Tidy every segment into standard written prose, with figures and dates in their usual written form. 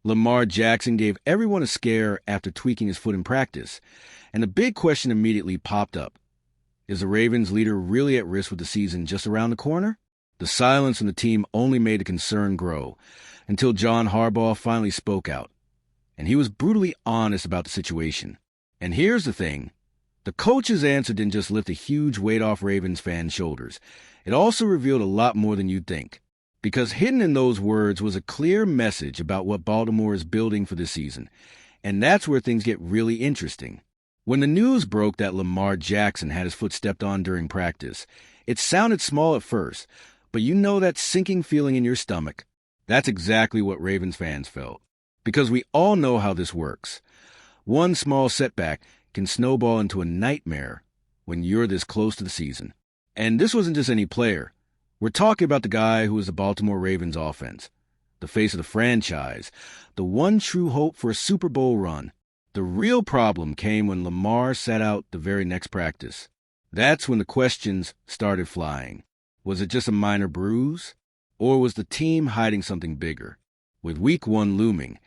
Lamar Jackson gave everyone a scare after tweaking his foot in practice, and the big question immediately popped up. Is the Ravens' leader really at risk with the season just around the corner? The silence from the team only made the concern grow, until John Harbaugh finally spoke out. And he was brutally honest about the situation. And here's the thing. The coach's answer didn't just lift a huge weight off Ravens fans' shoulders. It also revealed a lot more than you'd think. Because hidden in those words was a clear message about what Baltimore is building for this season. And that's where things get really interesting. When the news broke that Lamar Jackson had his foot stepped on during practice, it sounded small at first, but you know that sinking feeling in your stomach. That's exactly what Ravens fans felt. Because we all know how this works. One small setback can snowball into a nightmare when you're this close to the season. And this wasn't just any player. We're talking about the guy who was the Baltimore Ravens offense, the face of the franchise, the one true hope for a Super Bowl run. The real problem came when Lamar sat out the very next practice. That's when the questions started flying. Was it just a minor bruise? Or was the team hiding something bigger? With Week 1 looming,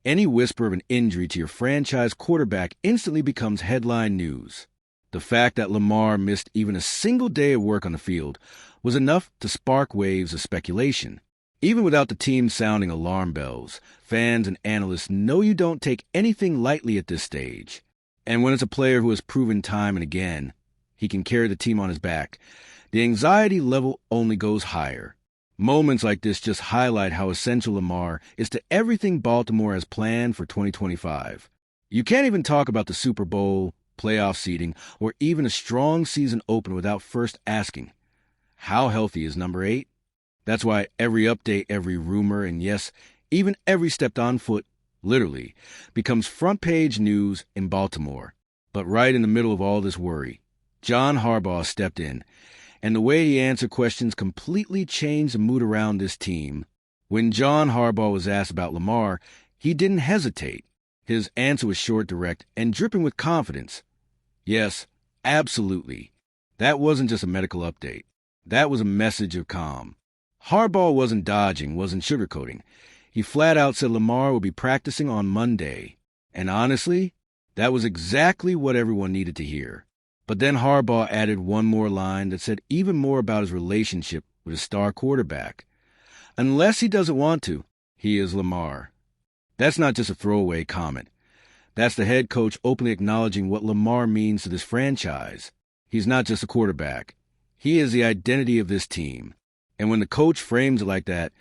any whisper of an injury to your franchise quarterback instantly becomes headline news. The fact that Lamar missed even a single day of work on the field was enough to spark waves of speculation. Even without the team sounding alarm bells, fans and analysts know you don't take anything lightly at this stage. And when it's a player who has proven time and again he can carry the team on his back, the anxiety level only goes higher. Moments like this just highlight how essential Lamar is to everything Baltimore has planned for 2025. You can't even talk about the Super Bowl, playoff seeding, or even a strong season opener without first asking, how healthy is number 8? That's why every update, every rumor, and yes, even every stepped-on foot, literally, becomes front-page news in Baltimore. But right in the middle of all this worry, John Harbaugh stepped in, and the way he answered questions completely changed the mood around this team. When John Harbaugh was asked about Lamar, he didn't hesitate. His answer was short, direct, and dripping with confidence. Yes, absolutely. That wasn't just a medical update. That was a message of calm. Harbaugh wasn't dodging, wasn't sugarcoating. He flat out said Lamar would be practicing on Monday. And honestly, that was exactly what everyone needed to hear. But then Harbaugh added one more line that said even more about his relationship with his star quarterback. Unless he doesn't want to, he is Lamar. That's not just a throwaway comment. That's the head coach openly acknowledging what Lamar means to this franchise. He's not just a quarterback. He is the identity of this team. And when the coach frames it like that,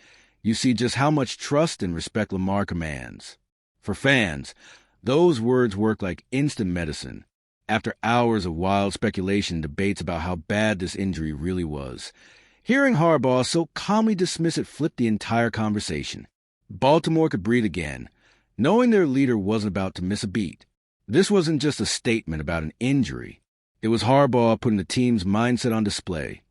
you see just how much trust and respect Lamar commands. For fans, those words work like instant medicine. After hours of wild speculation and debates about how bad this injury really was, hearing Harbaugh so calmly dismiss it flipped the entire conversation. Baltimore could breathe again, knowing their leader wasn't about to miss a beat. This wasn't just a statement about an injury. It was Harbaugh putting the team's mindset on display,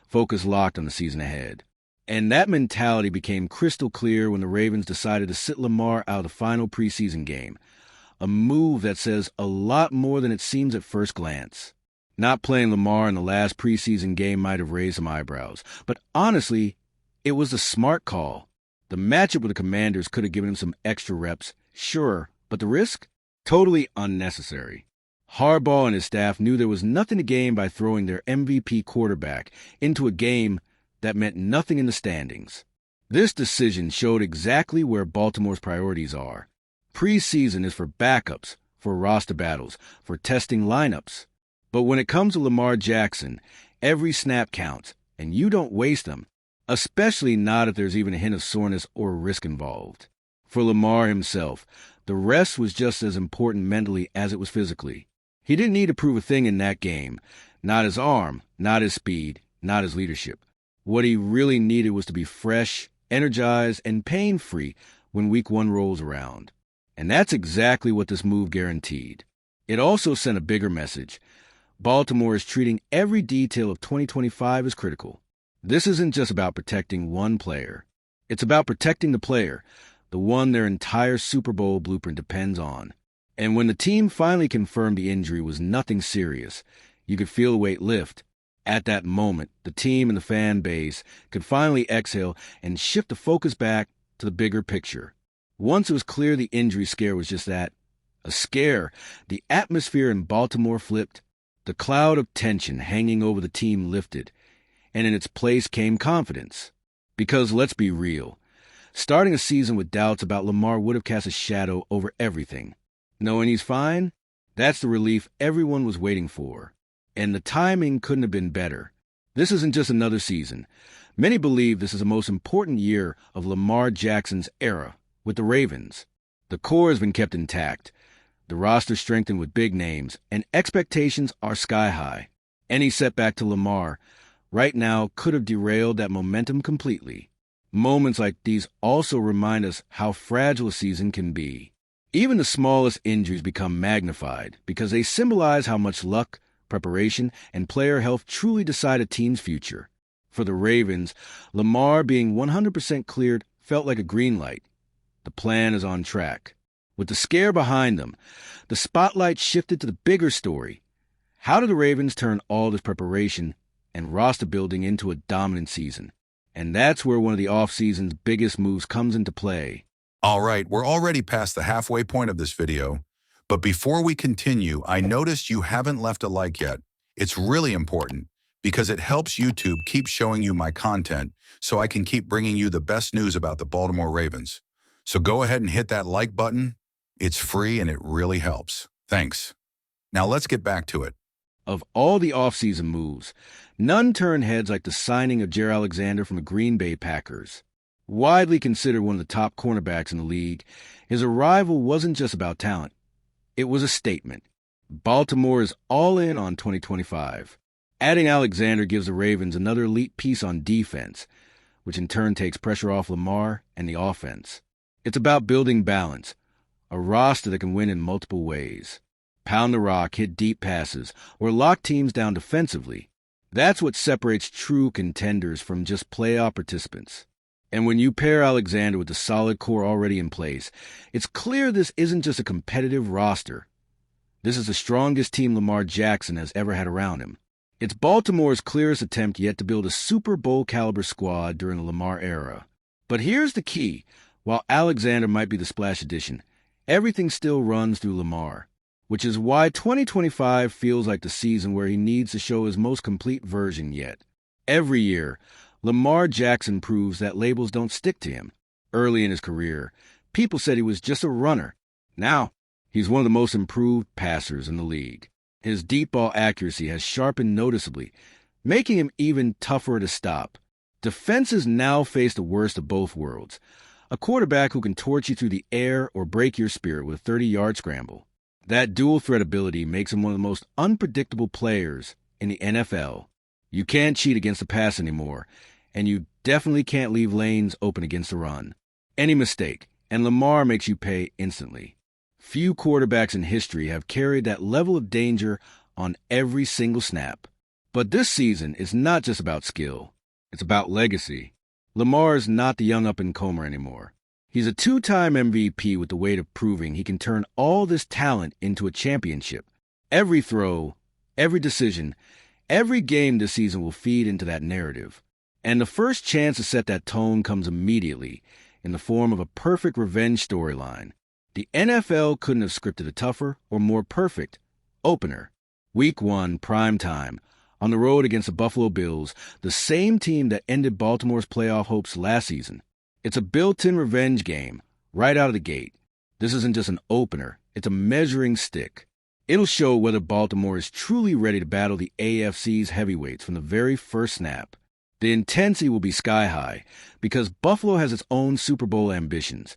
focus locked on the season ahead. And that mentality became crystal clear when the Ravens decided to sit Lamar out of the final preseason game, a move that says a lot more than it seems at first glance. Not playing Lamar in the last preseason game might have raised some eyebrows, but honestly, it was a smart call. The matchup with the Commanders could have given him some extra reps, sure, but the risk? Totally unnecessary. Harbaugh and his staff knew there was nothing to gain by throwing their MVP quarterback into a game that meant nothing in the standings. This decision showed exactly where Baltimore's priorities are. Preseason is for backups, for roster battles, for testing lineups. But when it comes to Lamar Jackson, every snap counts, and you don't waste them, especially not if there's even a hint of soreness or risk involved. For Lamar himself, the rest was just as important mentally as it was physically. He didn't need to prove a thing in that game. Not his arm, not his speed, not his leadership. What he really needed was to be fresh, energized, and pain-free when Week 1 rolls around. And that's exactly what this move guaranteed. It also sent a bigger message. Baltimore is treating every detail of 2025 as critical. This isn't just about protecting one player. It's about protecting the player, the one their entire Super Bowl blueprint depends on. And when the team finally confirmed the injury was nothing serious, you could feel the weight lift. At that moment, the team and the fan base could finally exhale and shift the focus back to the bigger picture. Once it was clear the injury scare was just that, a scare, the atmosphere in Baltimore flipped. The cloud of tension hanging over the team lifted, and in its place came confidence. Because let's be real, starting a season with doubts about Lamar would have cast a shadow over everything. Knowing he's fine, that's the relief everyone was waiting for. And the timing couldn't have been better. This isn't just another season. Many believe this is the most important year of Lamar Jackson's era with the Ravens. The core has been kept intact. The roster strengthened with big names, and expectations are sky high. Any setback to Lamar right now could have derailed that momentum completely. Moments like these also remind us how fragile a season can be. Even the smallest injuries become magnified because they symbolize how much luck, preparation, and player health truly decide a team's future. For the Ravens, Lamar being 100% cleared felt like a green light. The plan is on track. With the scare behind them, the spotlight shifted to the bigger story. How did the Ravens turn all this preparation and roster building into a dominant season? And that's where one of the offseason's biggest moves comes into play. All right, we're already past the halfway point of this video, but before we continue, I noticed you haven't left a like yet. It's really important because it helps YouTube keep showing you my content so I can keep bringing you the best news about the Baltimore Ravens. So go ahead and hit that like button. It's free and it really helps. Thanks. Now let's get back to it. Of all the offseason moves, none turned heads like the signing of Jaire Alexander from the Green Bay Packers. Widely considered one of the top cornerbacks in the league, his arrival wasn't just about talent. It was a statement. Baltimore is all in on 2025. Adding Alexander gives the Ravens another elite piece on defense, which in turn takes pressure off Lamar and the offense. It's about building balance, a roster that can win in multiple ways. Pound the rock, hit deep passes, or lock teams down defensively. That's what separates true contenders from just playoff participants. And when you pair Alexander with the solid core already in place, it's clear this isn't just a competitive roster. This is the strongest team Lamar Jackson has ever had around him. It's Baltimore's clearest attempt yet to build a Super Bowl-caliber squad during the Lamar era. But here's the key. While Alexander might be the splash addition, everything still runs through Lamar, which is why 2025 feels like the season where he needs to show his most complete version yet. Every year, Lamar Jackson proves that labels don't stick to him. Early in his career, people said he was just a runner. Now, he's one of the most improved passers in the league. His deep ball accuracy has sharpened noticeably, making him even tougher to stop. Defenses now face the worst of both worlds. A quarterback who can torch you through the air or break your spirit with a 30-yard scramble. That dual threat ability makes him one of the most unpredictable players in the NFL. You can't cheat against the pass anymore, and you definitely can't leave lanes open against the run. Any mistake, and Lamar makes you pay instantly. Few quarterbacks in history have carried that level of danger on every single snap. But this season is not just about skill. It's about legacy. Lamar is not the young up-and-comer anymore. He's a two-time MVP with the weight of proving he can turn all this talent into a championship. Every throw, every decision, every game this season will feed into that narrative. And the first chance to set that tone comes immediately in the form of a perfect revenge storyline. The NFL couldn't have scripted a tougher or more perfect opener. Week 1, prime time, on the road against the Buffalo Bills, the same team that ended Baltimore's playoff hopes last season. It's a built-in revenge game, right out of the gate. This isn't just an opener, it's a measuring stick. It'll show whether Baltimore is truly ready to battle the AFC's heavyweights from the very first snap. The intensity will be sky high, because Buffalo has its own Super Bowl ambitions.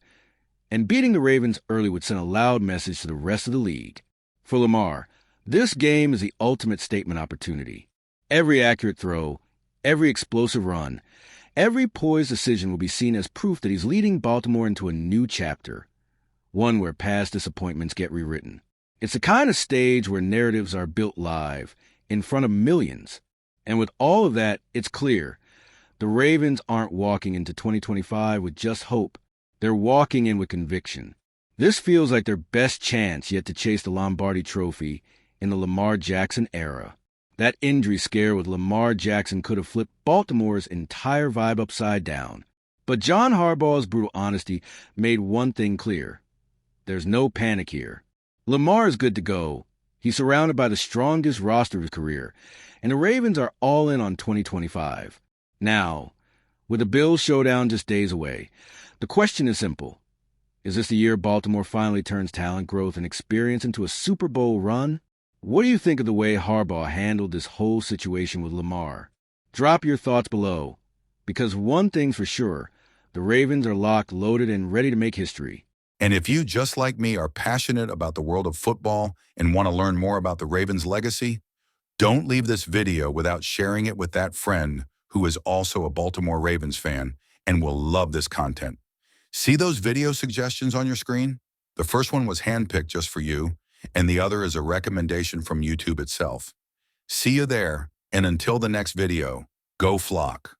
And beating the Ravens early would send a loud message to the rest of the league. For Lamar, this game is the ultimate statement opportunity. Every accurate throw, every explosive run, every poised decision will be seen as proof that he's leading Baltimore into a new chapter, one where past disappointments get rewritten. It's the kind of stage where narratives are built live, in front of millions. And with all of that, it's clear, the Ravens aren't walking into 2025 with just hope. They're walking in with conviction. This feels like their best chance yet to chase the Lombardi Trophy in the Lamar Jackson era. That injury scare with Lamar Jackson could have flipped Baltimore's entire vibe upside down. But John Harbaugh's brutal honesty made one thing clear. There's no panic here. Lamar is good to go. He's surrounded by the strongest roster of his career, and the Ravens are all in on 2025. Now, with the Bills showdown just days away, the question is simple. Is this the year Baltimore finally turns talent growth and experience into a Super Bowl run? What do you think of the way Harbaugh handled this whole situation with Lamar? Drop your thoughts below, because one thing's for sure, the Ravens are locked, loaded, and ready to make history. And if you, just like me, are passionate about the world of football and want to learn more about the Ravens' legacy, don't leave this video without sharing it with that friend who is also a Baltimore Ravens fan and will love this content. See those video suggestions on your screen? The first one was handpicked just for you, and the other is a recommendation from YouTube itself. See you there, and until the next video, go Flock.